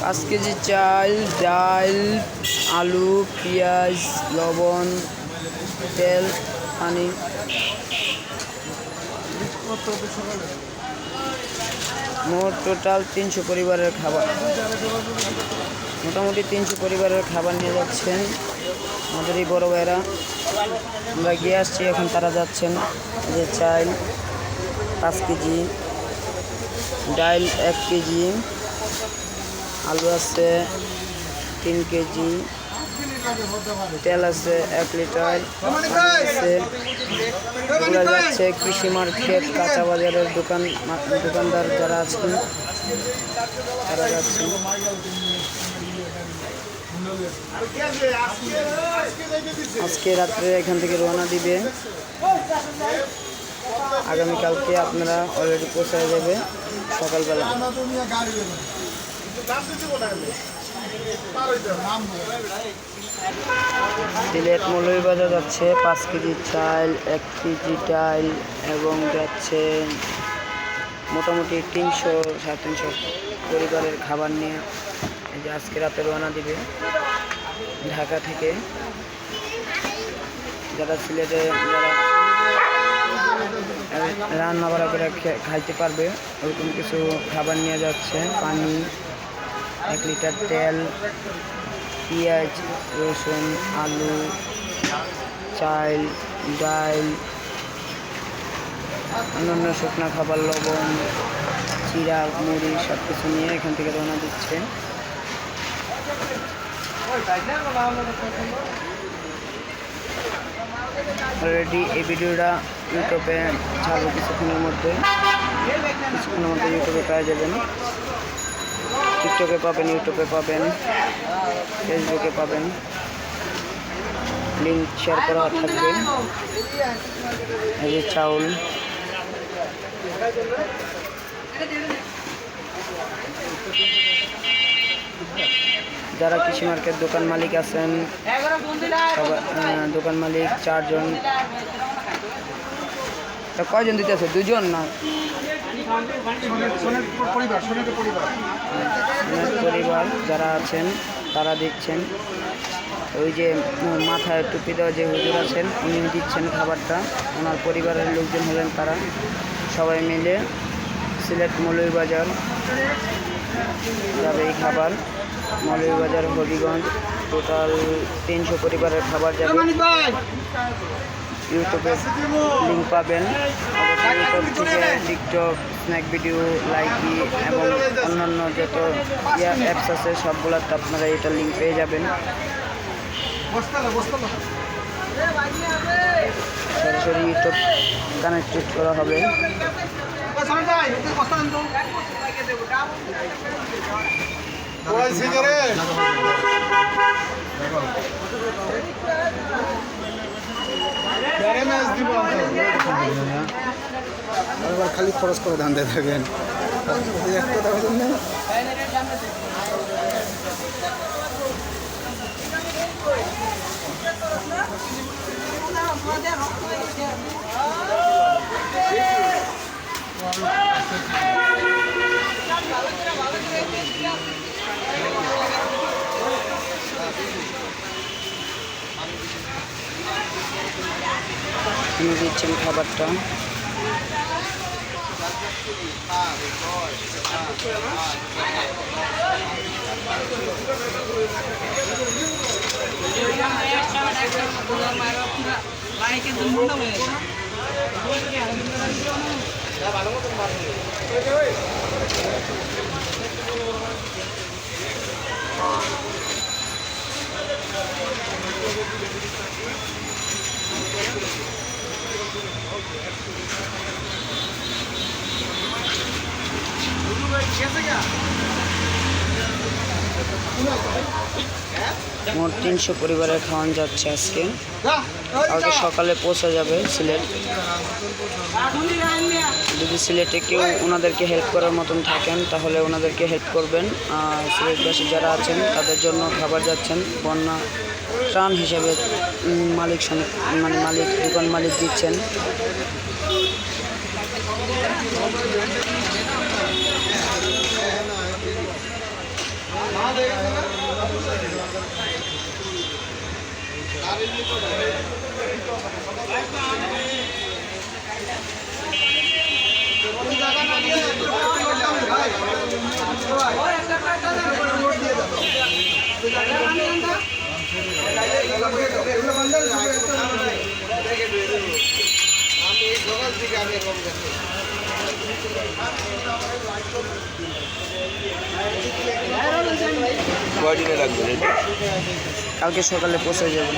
5 KG চাল, ডাল, আলু, পেঁয়াজ, লবণ, তেল, পানি। মোট টোটাল 300 পরিবারের খাবার, মোটামুটি 300 পরিবারের খাবার নিয়ে যাচ্ছেন আমাদের এই বড় ভাইরা। আমরা গিয়ে আসছি, এখন তারা যাচ্ছেন। যে চাল 5 কেজি, ডাল 1 কেজি, আলু আছে 3 কেজি, তেল আছে 1 লিটার, আছে। এগুলো যাচ্ছে কৃষি মার্কেট, কাঁচা বাজারের দোকানদার যারা আছেন তারা যাচ্ছেন। আজকে রাত্রে এখান থেকে রওনা দিবে, আগামীকালকে আপনারা অলরেডি পৌঁছায় যাবে সকালবেলা। সিলেট মৌলভীবাজার যাচ্ছে 5 কেজি চাল, 1 কেজি ডাল এবং যাচ্ছে মোটামুটি 300-350 পরিবারের খাবার নিয়ে। এই যে আজকে রাতে রওনা দিবে ঢাকা থেকে। যারা সিলেটে যারা রান্না বাড়া করে খাইতে পারবে ওরকম কিছু খাবার নিয়ে যাচ্ছে। পানি, 1 লিটার তেল, পেঁয়াজ, রসুন, আলু, চাল, ডাল, অন্যান্য শুকনা খাবার, লবণ, চিরা, মুড়ি সব কিছু নিয়ে এখান থেকে রওনা দিচ্ছে। অলরেডি এই ভিডিওটা ইউটিউবে ছাড়বো কিছুক্ষণের মধ্যে ইউটিউবে পেয়ে যাবেন। টিকটকে পাবেন, ইউটিউবে পাবেন, ফেসবুকে পাবেন, লিঙ্ক শেয়ার করা থাকবে। এই যে চাউল, যারা কৃষি মার্কেট দোকান মালিক আছেন, দোকান মালিক 4 জন। কয়জন দিতেছে? 2 জন না? পরিবার যারা আছেন তারা দিচ্ছেন। ওই যে মাথায় টুপি দেওয়া যে হুজুর আছেন উনি দিচ্ছেন খাবারটা। ওনার পরিবারের লোকজন হলেন তারা। সবাই মিলে সিলেট মৌলভীবাজার যাবে এই খাবার। মৌলভীবাজার, হবিগঞ্জ টোটাল 300 পরিবারের খাবার যাবে। ইউটিউবে লিঙ্ক পাবেন, ইউটিউব থেকে টিকটক, স্ন্যাক ভিডিও, লাইকি এবং অন্যান্য যত অ্যাপস আছে সবগুলোতে আপনারা এটা লিঙ্ক পেয়ে যাবেন। সরাসরি ইউটিউব কানেক্টেড করা হবে। খালি খরচ করে ধান দিয়ে থাকেন। তিনি দিচ্ছেন খাবারটা। মোট 300 পরিবারের খাওয়ান যাচ্ছে আজকে। কালকে সকালে পৌঁছে যাবে সিলেট। যদি সিলেটে কেউ ওনাদেরকে হেল্প করার মতন থাকেন তাহলে ওনাদেরকে হেল্প করবেন। সিলেটবাসী যারা আছেন তাদের জন্য খাবার যাচ্ছেন বন্যা ত্রাণ হিসেবে। দোকান মালিক দিচ্ছেন। কয়দিনে লাগবে এটা? কালকে সকালে পৌঁছে যাবে।